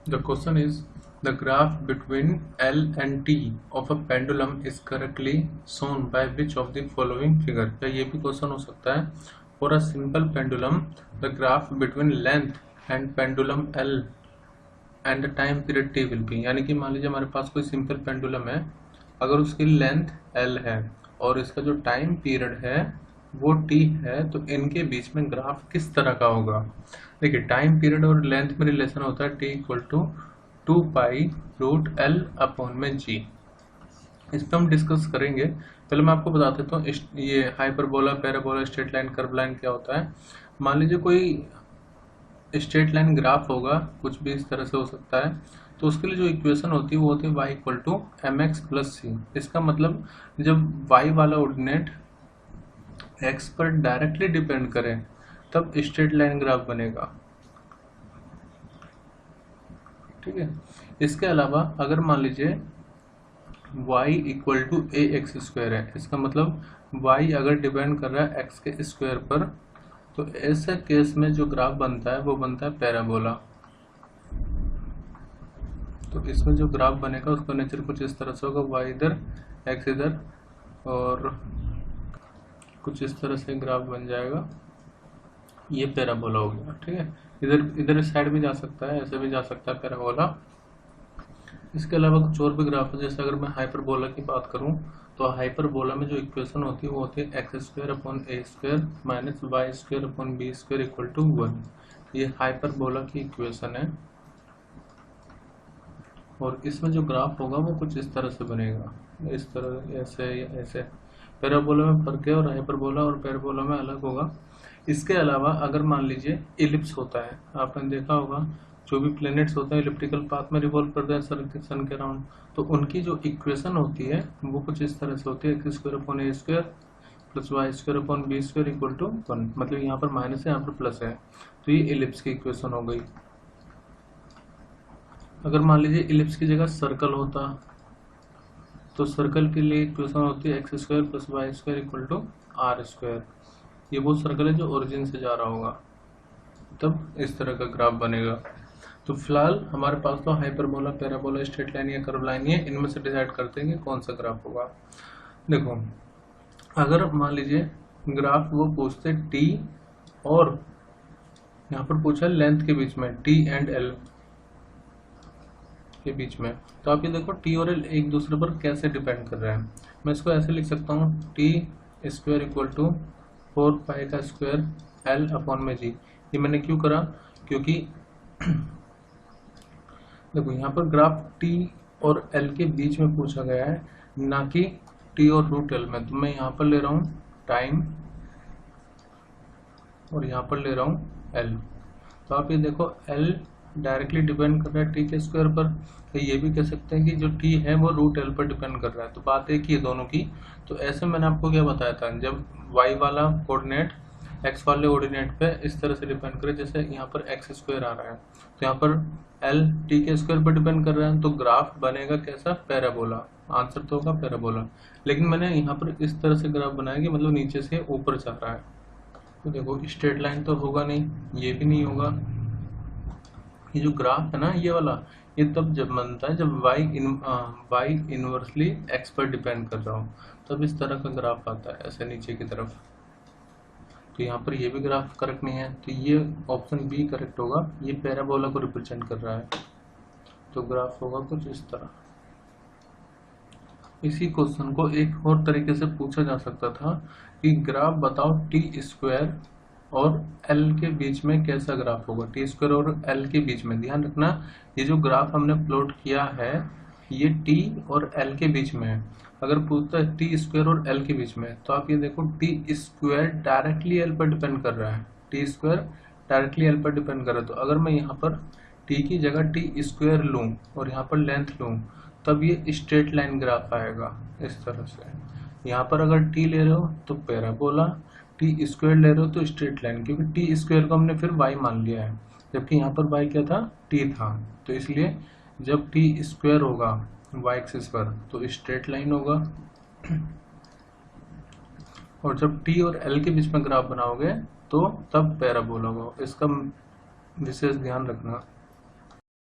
The question is, the graph between L and T of a pendulum is correctly shown by which of the following figure? क्या ये भी question हो सकता है? For a simple pendulum, the graph between length and pendulum L and the time period T will be, यानी कि मान लीजिए हमारे पास कोई सिंपल पेंडुलम है, अगर उसकी लेंथ L है और इसका जो टाइम पीरियड है वो T है, तो इनके बीच में ग्राफ किस तरह का होगा? देखिए, टाइम पीरियड और लेंथ में रिलेशन होता है T equal to 2 pi root L upon में G। इस पर हम डिस्कस करेंगे। पहले मैं आपको बता देता हूँ ये hyperbola, parabola, straight line, curve line क्या होता है। मान लीजिए कोई स्ट्रेट लाइन ग्राफ होगा, कुछ भी इस तरह से हो सकता है, तो उसके लिए जो इक्वेशन होती है वो होती है y equal to m x plus c. इसका मतलब जब y वाला ऑर्डिनेट x पर डायरेक्टली डिपेंड करे तब स्ट्रेट लाइन ग्राफ बनेगा, ठीक है। इसके अलावा अगर मान लीजिए y equal to a x square है, इसका मतलब y अगर डिपेंड कर रहा है x के स्क्वायर पर, तो ऐसे केस में जो ग्राफ बनता है वो बनता है पैराबोला। तो इसमें जो ग्राफ बनेगा उसका नेचर कुछ इस तरह से होगा, y इधर x इधर और कुछ इस तरह से ग्राफ बन जाएगा, ये पैराबोला हो गया, ठीक है। इधर इधर इस साइड भी जा सकता है, ऐसे भी जा सकता है पैराबोला। इसके अलावा कुछ और भी ग्राफ है, जैसे अगर मैं हाइपरबोला की बात करूं तो हाइपरबोला में जो इक्वेशन होती है वो होती है x square upon a square minus y square upon b square equal to 1। ये हाइपरबोला की इक्वेशन है और इसमें जो ग्राफ होगा वो कुछ इस तरह से बनेगा, इस तरह, ऐसे ऐसे। पैराबोला में फर्क है और हाइपरबोला और पैराबोला में अलग होगा। इसके अलावा अगर मान लीजिए इलिप्स होता है, आपने देखा होगा जो भी प्लैनेट्स होते हैं इलिप्टिकल पाथ में रिवॉल्व करते हैं सन के अराउंड, तो उनकी जो इक्वेशन होती है वो कुछ इस तरह से होती है, x square upon a square plus y square upon b square equal to 1। मतलब यहाँ पर माइनस है, यहाँ पर प्लस है, तो ये इलिप्स की इक्वेशन हो गई। अगर मान लीजिए इलिप्स की जगह सर्कल होता तो सर्कल के लिए इक्वेशन होती है x square plus y square equal to r square. ये वो सर्कल है जो ओरिजिन से जा रहा होगा, तब इस तरह का ग्राफ बनेगा। तो फिलहाल हमारे पास तो हाइपरबोला, पैराबोला, स्ट्रेट लाइन या कर्व लाइन है, इनमें से डिसाइड करते हैं कि कौन सा ग्राफ होगा। देखो, अगर मान लीजिए ग्राफ वो पूछते टी और यहाँ पर पूछा लेंथ के बीच में, टी एंड एल के बीच में, तो आप ये देखो टी और एल एक दूसरे पर कैसे डिपेंड कर रहे हैं। मैं इसको ऐसे लिख सकता हूँ, टी स्क्वायर इक्वल टू 4 पाई का स्क्वायर एल अपॉन में जी। ये मैंने क्यों करा, क्योंकि देखो यहाँ पर ग्राफ टी और एल के बीच में पूछा गया है, ना कि टी और रूट एल में। तो मैं यहाँ पर ले रहा हूँ टाइम और यहाँ पर ले रहा हूँ एल। तो आप ये देखो एल डायरेक्टली डिपेंड कर रहा है टी के स्क्वायर पर, तो ये भी कह सकते हैं कि जो टी है वो रूट एल पर डिपेंड कर रहा है। तो बात एक ही है दोनों की। तो ऐसे मैंने आपको क्या बताया था, जब वाई वाला कोऑर्डिनेट एक्स वाले ऑर्डिनेट पे इस तरह से डिपेंड करे, जैसे यहाँ पर एक्स स्क्वायर आ रहा है तो यहाँ पर एल टी के स्क्वायर पर डिपेंड कर रहा है, तो ग्राफ बनेगा कैसा, पैराबोला। आंसर तो होगा पैराबोला। लेकिन मैंने यहाँ पर इस तरह से ग्राफ बनाया कि मतलब नीचे से ऊपर जा रहा है, तो देखो स्ट्रेट लाइन तो होगा नहीं, ये भी नहीं होगा। ये जो ग्राफ है ना ये वाला, ये तब जब बनता है जब y इनवर्सली x पर डिपेंड कर रहा हो, तब इस तरह का ग्राफ आता है ऐसे नीचे की तरफ। तो यहाँ पर ये भी ग्राफ करेक्ट नहीं है, तो ये ऑप्शन बी करेक्ट होगा, ये पैराबोला को रिप्रेजेंट कर रहा है। तो ग्राफ होगा कुछ इस तरह। इसी क्वेश्चन को एक और तरीके से पूछा जा सकता था कि ग्राफ बताओ टी स्क्वायर और एल के बीच में कैसा ग्राफ होगा, टी स्क्वायर और एल के बीच में। ध्यान रखना, ये जो ग्राफ हमने प्लॉट किया है ये टी और एल के बीच में है। अगर पूछता है टी स्क्वायर और एल के बीच में, तो आप ये देखो टी स्क्वायर डायरेक्टली एल पर डिपेंड कर रहा है, टी स्क्वायर डायरेक्टली एल पर डिपेंड कर रहा है। तो अगर मैं यहाँ पर टी की जगह टी स्क्वायर लूँ और यहाँ पर लेंथ लूँ, तब ये स्ट्रेट लाइन ग्राफ आएगा इस तरह से। यहाँ पर अगर टी ले रहे हो तो पैराबोला, टी स्क्वायर ले रहे हो तो स्ट्रेट लाइन, क्योंकि टी स्क्वायर को हमने फिर वाई मान लिया है, जबकि यहाँ पर वाई क्या था, टी था। तो इसलिए जब टी स्क्वायर होगा वाई एक्सिस पर तो स्ट्रेट लाइन होगा, और जब टी और एल के बीच में ग्राफ बनाओगे तो तब पैराबोला होगा। इसका विशेष ध्यान रखना।